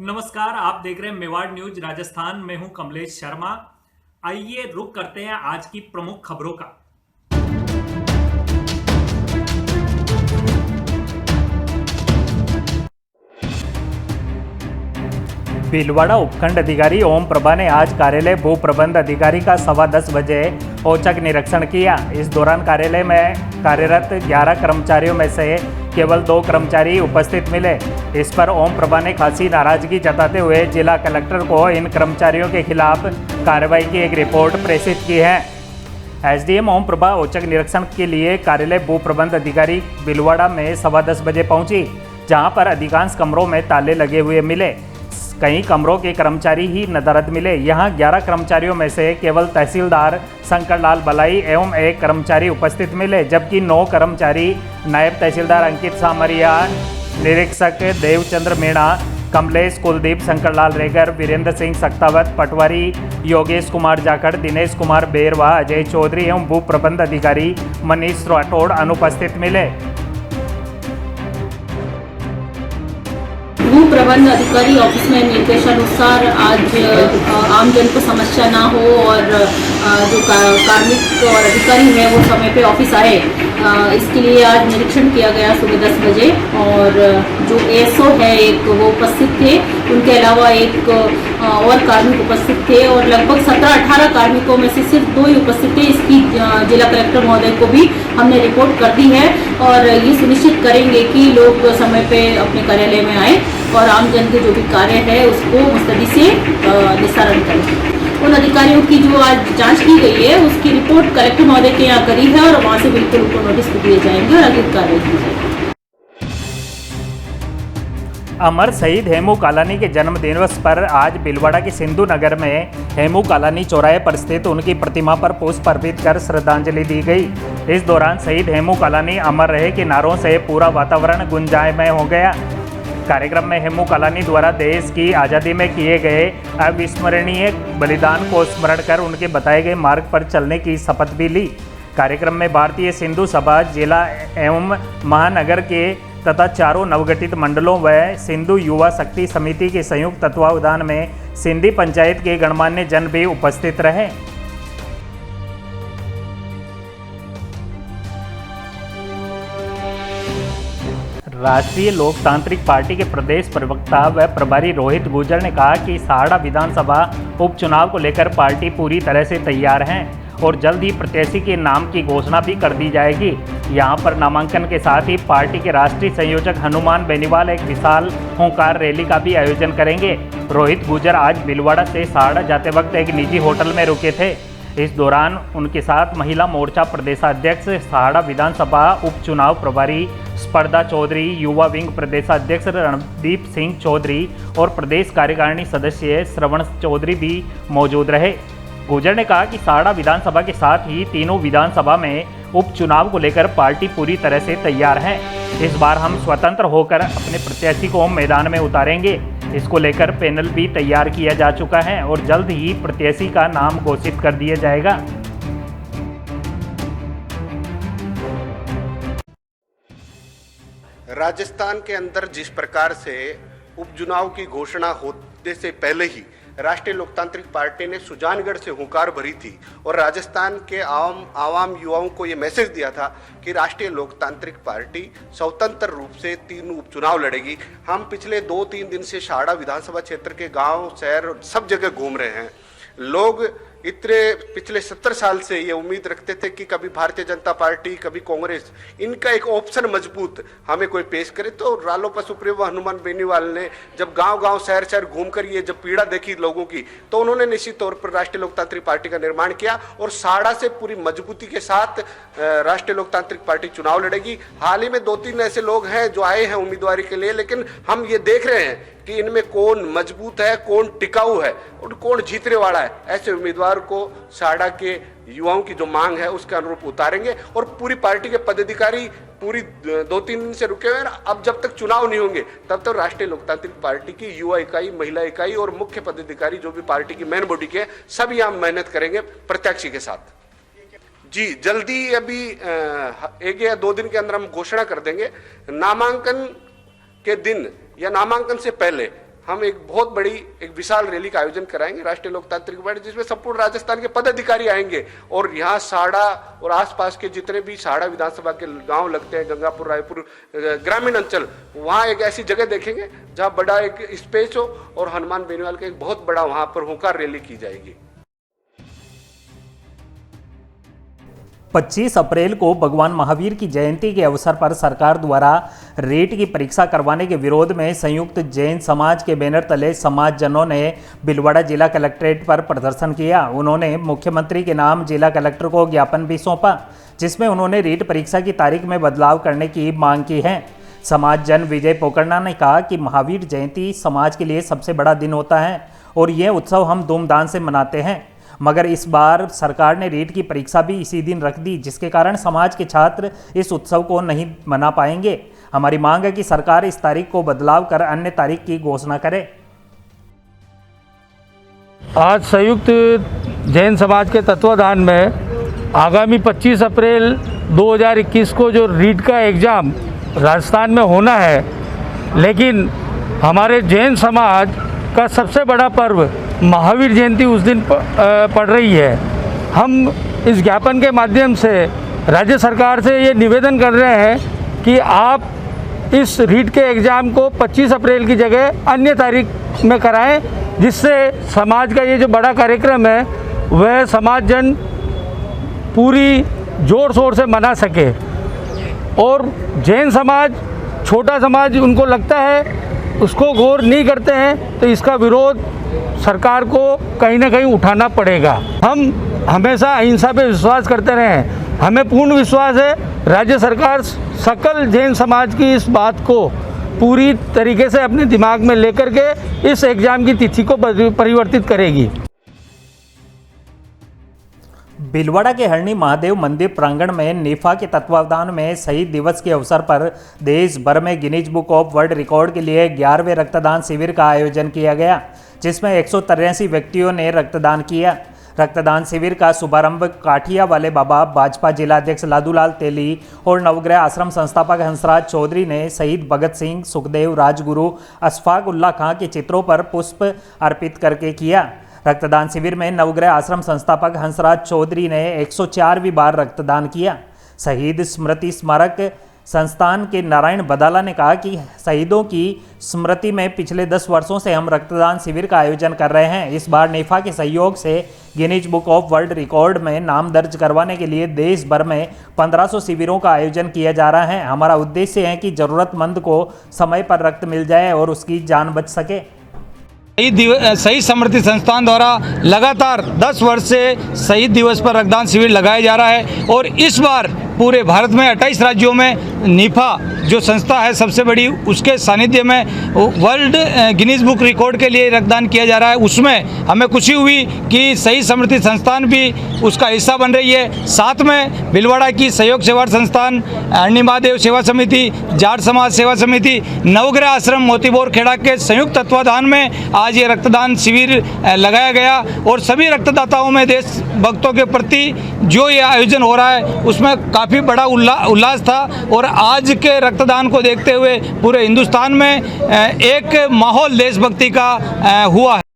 नमस्कार, आप देख रहे हैं मेवाड़ न्यूज राजस्थान। मैं हूं कमलेश शर्मा। आइए रुक करते हैं आज की प्रमुख खबरों का। भीलवाड़ा उपखंड अधिकारी ओम प्रभा ने आज कार्यालय भू प्रबंध अधिकारी का 10:15 बजे औचक निरीक्षण किया। इस दौरान कार्यालय में कार्यरत 11 कर्मचारियों में से केवल 2 कर्मचारी उपस्थित मिले। इस पर ओम प्रभा ने खासी नाराजगी जताते हुए जिला कलेक्टर को इन कर्मचारियों के खिलाफ कार्रवाई की एक रिपोर्ट प्रेषित की है। एसडीएम ओम प्रभा औचक निरीक्षण के लिए कार्यालय भू प्रबंध अधिकारी भीलवाड़ा में 10:15 बजे पहुंची, जहां पर अधिकांश कमरों में ताले लगे हुए मिले। कई कमरों के कर्मचारी ही नदारद मिले। यहां 11 कर्मचारियों में से केवल तहसीलदार शंकर लाल बलाई एवं 1 कर्मचारी उपस्थित मिले, जबकि 9 कर्मचारी नायब तहसीलदार अंकित सामरिया, निरीक्षक देवचंद्र मीणा, कमलेश कुलदीप, शंकरलाल रेगर, वीरेंद्र सिंह सक्तावत, पटवारी योगेश कुमार जाखड़, दिनेश कुमार बेरवा, अजय चौधरी एवं भू प्रबंध अधिकारी मनीष राठौड़ अनुपस्थित मिले। भू प्रबंध अधिकारी ऑफिस में निर्देशानुसार आज आमजन को समस्या ना हो और जो कार्मिक और अधिकारी है वो समय पे ऑफिस आए, इसके लिए आज निरीक्षण किया गया सुबह 10 बजे। और जो एएसओ है एक वो उपस्थित थे, उनके अलावा एक और कार्मिक उपस्थित थे और लगभग 17-18 कार्मिकों में से सिर्फ 2 ही उपस्थित थे। इसकी जिला कलेक्टर महोदय को भी हमने रिपोर्ट कर दी है और ये सुनिश्चित करेंगे कि लोग समय पे अपने कार्यालय में आए और आमजन के जो भी कार्य है उसको मुस्तैदी से निस्तारण करें। उन अधिकारियों की जो आज जांच की गई है उसकी रिपोर्ट कलेक्टर महोदय के यहाँ करी है और वहाँ से बिल्कुल उनको नोटिस दिए जाएंगे और आगे कार्रवाई की जाएगी। अमर शहीद हेमू कालानी के जन्म दिवस पर आज भीलवाड़ा के सिंधु नगर में हेमू कालानी चौराहे पर स्थित उनकी प्रतिमा पर पुष्प अर्पित कर श्रद्धांजलि दी गई। इस दौरान शहीद हेमू कालानी अमर रहे के नारों से पूरा वातावरण गुंजायमय हो गया। कार्यक्रम में हेमू कालानी द्वारा देश की आज़ादी में किए गए अविस्मरणीय बलिदान को स्मरण कर उनके बताए गए मार्ग पर चलने की शपथ भी ली। कार्यक्रम में भारतीय सिंधु सभा जिला एवं महानगर के तथा चारों नवगठित मंडलों व सिंधु युवा शक्ति समिति के संयुक्त तत्वावधान में सिंधी पंचायत के गणमान्य जन भी उपस्थित रहे। राष्ट्रीय लोकतांत्रिक पार्टी के प्रदेश प्रवक्ता व प्रभारी रोहित गुर्जर ने कहा कि साहड़ा विधानसभा उपचुनाव को लेकर पार्टी पूरी तरह से तैयार है और जल्द ही प्रत्याशी के नाम की घोषणा भी कर दी जाएगी। यहां पर नामांकन के साथ ही पार्टी के राष्ट्रीय संयोजक हनुमान बेनीवाल एक विशाल होंकार रैली का भी आयोजन करेंगे। रोहित गुर्जर आज भीलवाड़ा से साहड़ा जाते वक्त एक निजी होटल में रुके थे। इस दौरान उनके साथ महिला मोर्चा प्रदेशाध्यक्ष, साहड़ा विधानसभा उपचुनाव प्रभारी स्पर्धा चौधरी, युवा विंग प्रदेशाध्यक्ष रणदीप सिंह चौधरी और प्रदेश कार्यकारिणी सदस्य श्रवण चौधरी भी मौजूद रहे। गुर्जर ने कहा कि साहड़ा विधानसभा के साथ ही तीनों विधानसभा में उपचुनाव को लेकर पार्टी पूरी तरह से तैयार है। इस बार हम स्वतंत्र होकर अपने प्रत्याशी को मैदान में उतारेंगे। इसको लेकर पैनल भी तैयार किया जा चुका है और जल्द ही प्रत्याशी का नाम घोषित कर दिया जाएगा। राजस्थान के अंदर जिस प्रकार से उपचुनाव की घोषणा होने से पहले ही राष्ट्रीय लोकतांत्रिक पार्टी ने सुजानगढ़ से हुंकार भरी थी और राजस्थान के आवाम युवाओं को ये मैसेज दिया था कि राष्ट्रीय लोकतांत्रिक पार्टी स्वतंत्र रूप से 3 उपचुनाव लड़ेगी। हम पिछले 2-3 दिन से साहड़ा विधानसभा क्षेत्र के गांव, शहर सब जगह घूम रहे हैं। लोग इतने पिछले 70 साल से ये उम्मीद रखते थे कि कभी भारतीय जनता पार्टी, कभी कांग्रेस, इनका एक ऑप्शन मजबूत हमें कोई पेश करे। तो रालोपा सुप्रीमो हनुमान बेनीवाल ने जब गांव-गांव, शहर-शहर घूमकर ये जब पीड़ा देखी लोगों की, तो उन्होंने निश्चित तौर पर राष्ट्रीय लोकतांत्रिक पार्टी का निर्माण किया और साहड़ा से पूरी मजबूती के साथ राष्ट्रीय लोकतांत्रिक पार्टी चुनाव लड़ेगी। हाल ही में 2-3 ऐसे लोग हैं जो आए हैं उम्मीदवारी के लिए, लेकिन हम ये देख रहे हैं कि इनमें कौन मजबूत है, कौन टिकाऊ है और कौन जीतने वाला है। ऐसे उम्मीदवार को साहड़ा के युवाओं की जो मांग है उसके अनुरूप उतारेंगे और पूरी पार्टी के पदाधिकारी पूरी 2-3 दिन से रुके हुए हैं। अब जब तक चुनाव नहीं होंगे तब तक राष्ट्रीय लोकतांत्रिक पार्टी की युवा इकाई, महिला इकाई और मुख्य पदाधिकारी जो भी पार्टी की मेन बॉडी के सब यहाँ मेहनत करेंगे प्रत्याशी के साथ। जी जल्दी, अभी 1 या 2 दिन के अंदर हम घोषणा कर देंगे। नामांकन के दिन या नामांकन से पहले हम एक बहुत बड़ी एक विशाल रैली का आयोजन कराएंगे राष्ट्रीय लोकतांत्रिक पार्टी, जिसमें संपूर्ण राजस्थान के पदाधिकारी आएंगे और यहाँ साड़ा और आसपास के जितने भी साड़ा विधानसभा के गांव लगते हैं, गंगापुर, रायपुर ग्रामीण अंचल, वहाँ एक ऐसी जगह देखेंगे जहाँ बड़ा एक स्पेस हो और हनुमान बेनीवाल का एक बहुत बड़ा वहाँ पर हुंकार रैली की जाएगी। 25 अप्रैल को भगवान महावीर की जयंती के अवसर पर सरकार द्वारा रीट की परीक्षा करवाने के विरोध में संयुक्त जैन समाज के बैनर तले समाजजनों ने भीलवाड़ा जिला कलेक्ट्रेट पर प्रदर्शन किया। उन्होंने मुख्यमंत्री के नाम जिला कलेक्टर को ज्ञापन भी सौंपा, जिसमें उन्होंने रीट परीक्षा की तारीख में बदलाव करने की मांग की है। समाजजन विजय पोकरना ने कहा कि महावीर जयंती समाज के लिए सबसे बड़ा दिन होता है और यह उत्सव हम धूमधाम से मनाते हैं, मगर इस बार सरकार ने रीट की परीक्षा भी इसी दिन रख दी, जिसके कारण समाज के छात्र इस उत्सव को नहीं मना पाएंगे। हमारी मांग है कि सरकार इस तारीख को बदलाव कर अन्य तारीख की घोषणा करे। आज संयुक्त जैन समाज के तत्वाधान में आगामी 25 अप्रैल 2021 को जो रीट का एग्ज़ाम राजस्थान में होना है, लेकिन हमारे जैन समाज का सबसे बड़ा पर्व महावीर जयंती उस दिन पड़ रही है। हम इस ज्ञापन के माध्यम से राज्य सरकार से ये निवेदन कर रहे हैं कि आप इस रीट के एग्ज़ाम को 25 अप्रैल की जगह अन्य तारीख में कराएं, जिससे समाज का ये जो बड़ा कार्यक्रम है वह समाजजन पूरी ज़ोर शोर से मना सके। और जैन समाज छोटा समाज उनको लगता है, उसको गौर नहीं करते हैं, तो इसका विरोध सरकार को कहीं ना कहीं उठाना पड़ेगा। हम हमेशा अहिंसा पे विश्वास करते रहे हैं। हमें पूर्ण विश्वास है राज्य सरकार सकल जैन समाज की इस बात को पूरी तरीके से अपने दिमाग में लेकर के इस एग्ज़ाम की तिथि को परिवर्तित करेगी। भीलवाड़ा के हरणी महादेव मंदिर प्रांगण में निफा के तत्वावधान में शहीद दिवस के अवसर पर देश भर में Guinness book of world record के लिए 11वें रक्तदान शिविर का आयोजन किया गया, जिसमें 183 व्यक्तियों ने रक्तदान किया। रक्तदान शिविर का शुभारंभ काठिया वाले बाबा भाजपा जिलाध्यक्ष लादूलाल तेली और नवग्रह आश्रम संस्थापक हंसराज चौधरी ने शहीद भगत सिंह, सुखदेव, राजगुरु अशफाक उल्लाह खां के चित्रों पर पुष्प अर्पित करके किया। रक्तदान शिविर में नवग्रह आश्रम संस्थापक हंसराज चौधरी ने 104वीं बार रक्तदान किया। शहीद स्मृति स्मारक संस्थान के नारायण बदाला ने कहा कि शहीदों की स्मृति में पिछले 10 वर्षों से हम रक्तदान शिविर का आयोजन कर रहे हैं। इस बार नेफा के सहयोग से Guinness book of world record में नाम दर्ज करवाने के लिए देश भर में 1500 शिविरों का आयोजन किया जा रहा है। हमारा उद्देश्य है कि ज़रूरतमंद को समय पर रक्त मिल जाए और उसकी जान बच सके। शहीद स्मृति संस्थान द्वारा लगातार 10 वर्ष से शहीद दिवस पर रक्तदान शिविर लगाया जा रहा है और इस बार पूरे भारत में 28 राज्यों में निफा जो संस्था है सबसे बड़ी, उसके सानिध्य में वर्ल्ड गिनीज बुक रिकॉर्ड के लिए रक्तदान किया जा रहा है। उसमें हमें खुशी हुई कि शहीद स्मृति संस्थान भी उसका हिस्सा बन रही है। साथ में भीलवाड़ा की सहयोग सेवा संस्थान, हरणी महादेव सेवा समिति, जाट समाज सेवा समिति, नवग्रह आश्रम मोतीबोर खेड़ा के संयुक्त तत्वाधान में आज ये रक्तदान शिविर लगाया गया और सभी रक्तदाताओं में देशभक्तों के प्रति जो ये आयोजन हो रहा है उसमें काफ़ी बड़ा उल्लास था। और आज के रक्तदान को देखते हुए पूरे हिंदुस्तान में एक माहौल देशभक्ति का हुआ है।